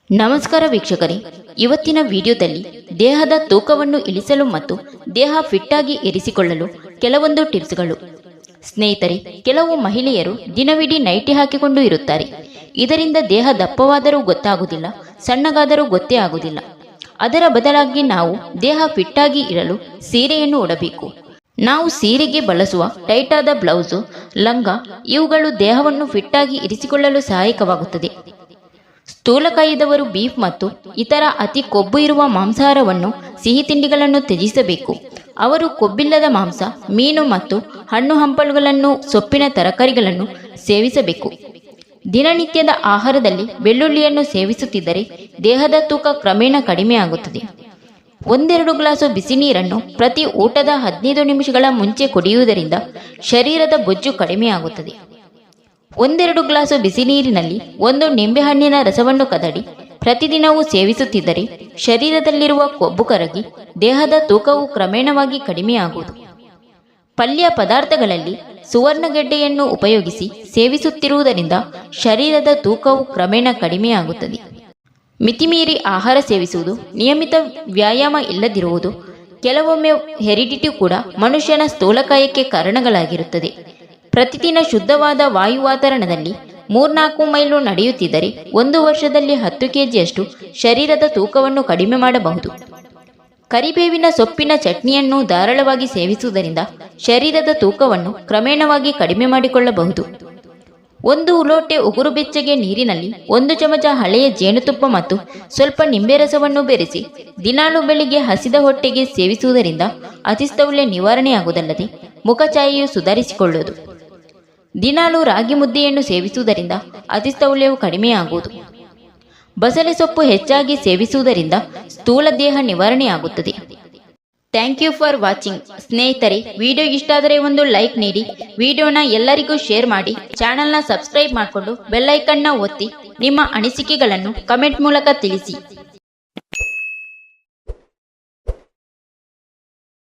ನಮಸ್ಕಾರ ವೀಕ್ಷಕರೇ, ಇವತ್ತಿನ ವಿಡಿಯೋದಲ್ಲಿ ದೇಹದ ತೂಕವನ್ನು ಇಳಿಸಲು ಮತ್ತು ದೇಹ ಫಿಟ್ ಆಗಿ ಇರಿಸಿಕೊಳ್ಳಲು ಕೆಲವೊಂದು ಟಿಪ್ಸ್ಗಳು. ಸ್ನೇಹಿತರೆ, ಕೆಲವು ಮಹಿಳೆಯರು ದಿನವಿಡೀ ನೈಟಿ ಹಾಕಿಕೊಂಡು ಇರುತ್ತಾರೆ. ಇದರಿಂದ ದೇಹ ದಪ್ಪವಾದರೂ ಗೊತ್ತಾಗುವುದಿಲ್ಲ, ಸಣ್ಣಗಾದರೂ ಗೊತ್ತೇ ಆಗುವುದಿಲ್ಲ. ಅದರ ಬದಲಾಗಿ ನಾವು ದೇಹ ಫಿಟ್ ಆಗಿ ಇರಲು ಸೀರೆಯನ್ನು ಉಡಬೇಕು. ನಾವು ಸೀರೆಗೆ ಬಳಸುವ ಟೈಟಾದ ಬ್ಲೌಸು, ಲಂಗ ಇವುಗಳು ದೇಹವನ್ನು ಫಿಟ್ ಆಗಿ ಇರಿಸಿಕೊಳ್ಳಲು ಸಹಾಯಕವಾಗುತ್ತದೆ. ಸ್ಥೂಲಕಾಯದವರು ಬೀಫ್ ಮತ್ತು ಇತರ ಅತಿ ಕೊಬ್ಬು ಇರುವ ಮಾಂಸಾಹಾರವನ್ನು, ಸಿಹಿ ತಿಂಡಿಗಳನ್ನು ತ್ಯಜಿಸಬೇಕು. ಅವರು ಕೊಬ್ಬಿಲ್ಲದ ಮಾಂಸ, ಮೀನು ಮತ್ತು ಹಣ್ಣು ಹಂಪಲುಗಳನ್ನು, ಸೊಪ್ಪಿನ ತರಕಾರಿಗಳನ್ನು ಸೇವಿಸಬೇಕು. ದಿನನಿತ್ಯದ ಆಹಾರದಲ್ಲಿ ಬೆಳ್ಳುಳ್ಳಿಯನ್ನು ಸೇವಿಸುತ್ತಿದ್ದರೆ ದೇಹದ ತೂಕ ಕ್ರಮೇಣ ಕಡಿಮೆ ಆಗುತ್ತದೆ. 1-2 ಗ್ಲಾಸು ಬಿಸಿ ನೀರನ್ನು ಪ್ರತಿ ಊಟದ 15 ನಿಮಿಷಗಳ ಮುಂಚೆ ಕುಡಿಯುವುದರಿಂದ ಶರೀರದ ಬೊಜ್ಜು ಕಡಿಮೆಯಾಗುತ್ತದೆ. 1-2 ಗ್ಲಾಸು ಬಿಸಿ ನೀರಿನಲ್ಲಿ 1 ನಿಂಬೆಹಣ್ಣಿನ ರಸವನ್ನು ಕದಡಿ ಪ್ರತಿದಿನವೂ ಸೇವಿಸುತ್ತಿದ್ದರೆ ಶರೀರದಲ್ಲಿರುವ ಕೊಬ್ಬು ಕರಗಿ ದೇಹದ ತೂಕವು ಕ್ರಮೇಣವಾಗಿ ಕಡಿಮೆಯಾಗುವುದು. ಪಲ್ಯ ಪದಾರ್ಥಗಳಲ್ಲಿ ಸುವರ್ಣಗೆಡ್ಡೆಯನ್ನು ಉಪಯೋಗಿಸಿ ಸೇವಿಸುತ್ತಿರುವುದರಿಂದ ಶರೀರದ ತೂಕವು ಕ್ರಮೇಣ ಕಡಿಮೆಯಾಗುತ್ತದೆ. ಮಿತಿಮೀರಿ ಆಹಾರ ಸೇವಿಸುವುದು, ನಿಯಮಿತ ವ್ಯಾಯಾಮ ಇಲ್ಲದಿರುವುದು, ಕೆಲವೊಮ್ಮೆ ಹೆರಿಡಿಟಿ ಕೂಡ ಮನುಷ್ಯನ ಸ್ಥೂಲಕಾಯಕ್ಕೆ ಕಾರಣಗಳಾಗಿರುತ್ತದೆ. ಪ್ರತಿದಿನ ಶುದ್ಧವಾದ ವಾಯುವಾತಾವರಣದಲ್ಲಿ 3-4 ಮೈಲು ನಡೆಯುತ್ತಿದ್ದರೆ 1 ವರ್ಷದಲ್ಲಿ 10 kgಯಷ್ಟು ಶರೀರದ ತೂಕವನ್ನು ಕಡಿಮೆ ಮಾಡಬಹುದು. ಕರಿಬೇವಿನ ಸೊಪ್ಪಿನ ಚಟ್ನಿಯನ್ನು ಧಾರಾಳವಾಗಿ ಸೇವಿಸುವುದರಿಂದ ಶರೀರದ ತೂಕವನ್ನು ಕ್ರಮೇಣವಾಗಿ ಕಡಿಮೆ ಮಾಡಿಕೊಳ್ಳಬಹುದು. 1 ಲೋಟೆ ಉಗುರು ಬೆಚ್ಚಗೆ ನೀರಿನಲ್ಲಿ 1 ಚಮಚ ಹಳೆಯ ಜೇನುತುಪ್ಪ ಮತ್ತು ಸ್ವಲ್ಪ ನಿಂಬೆ ರಸವನ್ನು ಬೆರೆಸಿ ದಿನಾಲೂ ಬೆಳಿಗ್ಗೆ ಹಸಿದ ಹೊಟ್ಟೆಗೆ ಸೇವಿಸುವುದರಿಂದ ಅತಿಸ್ಥೌಲ್ಯ ನಿವಾರಣೆಯಾಗುವುದಲ್ಲದೆ ಮುಖಛಾಯೆಯು ಸುಧಾರಿಸಿಕೊಳ್ಳುವುದು. ದಿನಾಲೂ ರಾಗಿ ಮುದ್ದೆಯನ್ನು ಸೇವಿಸುವುದರಿಂದ ಅತಿಸ್ಥೌಲ್ಯವು ಕಡಿಮೆಯಾಗುವುದು. ಬಸಳೆ ಸೊಪ್ಪು ಹೆಚ್ಚಾಗಿ ಸೇವಿಸುವುದರಿಂದ ಸ್ಥೂಲ ದೇಹ ನಿವಾರಣೆಯಾಗುತ್ತದೆ. Thank you for watching. ಸ್ನೇಹಿತರೆ, ವಿಡಿಯೋ ಇಷ್ಟ ಆದರೆ ಒಂದು ಲೈಕ್ ನೀಡಿ, ವಿಡಿಯೋನ ಎಲ್ಲರಿಗೂ ಶೇರ್ ಮಾಡಿ, ಚಾನಲ್ನ ಸಬ್ಸ್ಕ್ರೈಬ್ ಮಾಡಿಕೊಂಡು ಬೆಲ್ ಐಕನ್ನ ಒತ್ತಿ ನಿಮ್ಮ ಅನಿಸಿಕೆಗಳನ್ನು ಕಮೆಂಟ್ ಮೂಲಕ ತಿಳಿಸಿ.